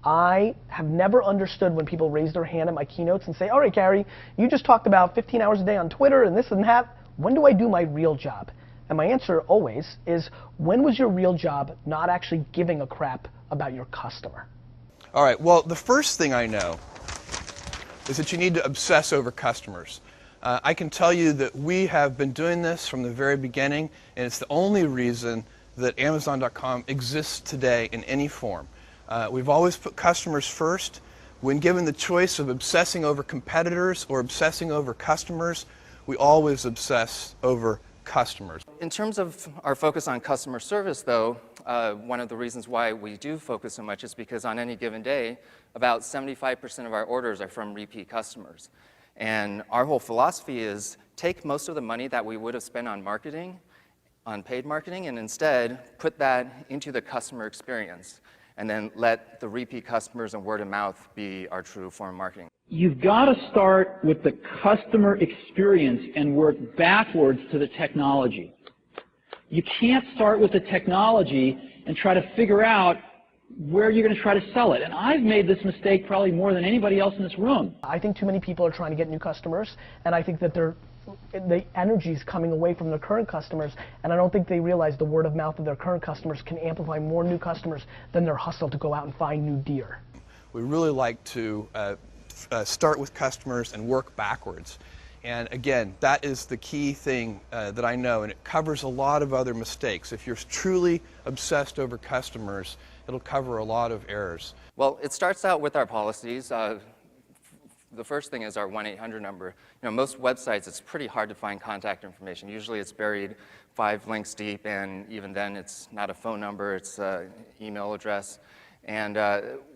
I have never understood when people raise their hand at my keynotes and say, all right, Gary, you just talked about 15 hours a day on Twitter and this and that. When do I do my real job? And my answer always is, when was your real job not actually giving a crap about your customer? All right, well, the first thing I know is that you need to obsess over customers. I can tell you that we have been doing this from the very beginning, and it's the only reason that Amazon.com exists today in any form. We've always put customers first. When given the choice of obsessing over competitors or obsessing over customers, we always obsess over customers. In terms of our focus on customer service, though, one of the reasons why we do focus so much is because on any given day, about 75% of our orders are from repeat customers. And our whole philosophy is take most of the money that we would have spent on marketing, on paid marketing, and instead put that into the customer experience, and then let the repeat customers and word of mouth be our true form of marketing. You've got to start with the customer experience and work backwards to the technology. You can't start with the technology and try to figure out where you're going to try to sell it. And I've made this mistake probably more than anybody else in this room. I think too many people are trying to get new customers, and I think that the energy is coming away from their current customers, and I don't think they realize the word of mouth of their current customers can amplify more new customers than their hustle to go out and find new deer. We really like to start with customers and work backwards. And again, that is the key thing that I know, and it covers a lot of other mistakes. If you're truly obsessed over customers, it'll cover a lot of errors. Well, it starts out with our policies. The first thing is our 1-800 number. You know, most websites, it's pretty hard to find contact information. Usually it's buried 5 links deep, and even then it's not a phone number, it's an email address. And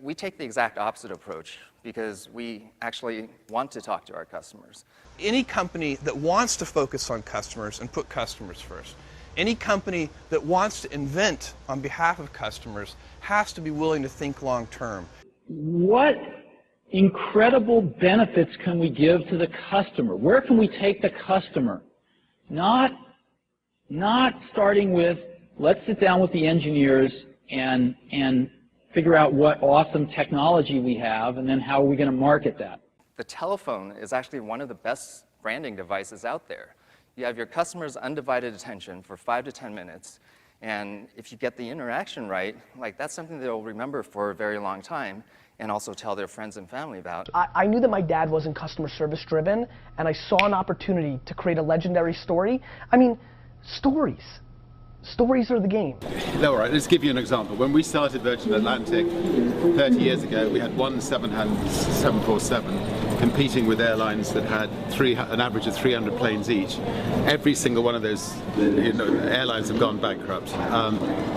we take the exact opposite approach because we actually want to talk to our customers. Any company that wants to focus on customers and put customers first, any company that wants to invent on behalf of customers has to be willing to think long term. What incredible benefits can we give to the customer? Where can we take the customer? Not starting with, let's sit down with the engineers and figure out what awesome technology we have, and then how are we going to market that. The telephone is actually one of the best branding devices out there. You have your customer's undivided attention for 5 to 10 minutes, and if you get the interaction right, like that's something they'll remember for a very long time, and also tell their friends and family about. I knew that my dad wasn't customer service driven, and I saw an opportunity to create a legendary story. I mean, stories. Stories are the game. No, all right, let's give you an example. When we started Virgin Atlantic 30 years ago, we had one 747 competing with airlines that had an average of 300 planes each. Every single one of those airlines have gone bankrupt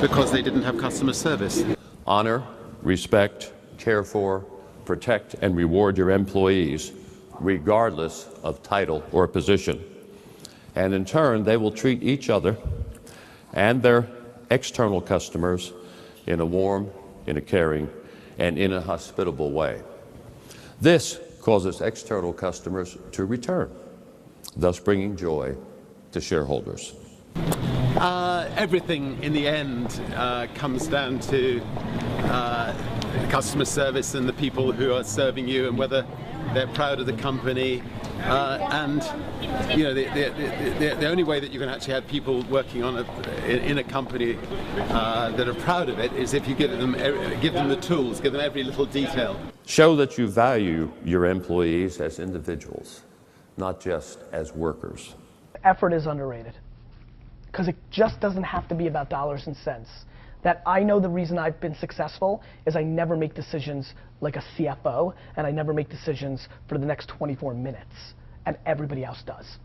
because they didn't have customer service. Honor, respect, care for, protect, and reward your employees, regardless of title or position. And in turn, they will treat each other and their external customers in a warm, in a caring, and in a hospitable way. This causes external customers to return, thus bringing joy to shareholders. Everything in the end comes down to customer service and the people who are serving you, and whether they're proud of the company. And you know, the only way that you can actually have people working on in a company that are proud of it is if you give them the tools, give them every little detail. Show that you value your employees as individuals, not just as workers. Effort is underrated, because it just doesn't have to be about dollars and cents. That I know the reason I've been successful is I never make decisions like a CFO, and I never make decisions for the next 24 minutes, and everybody else does.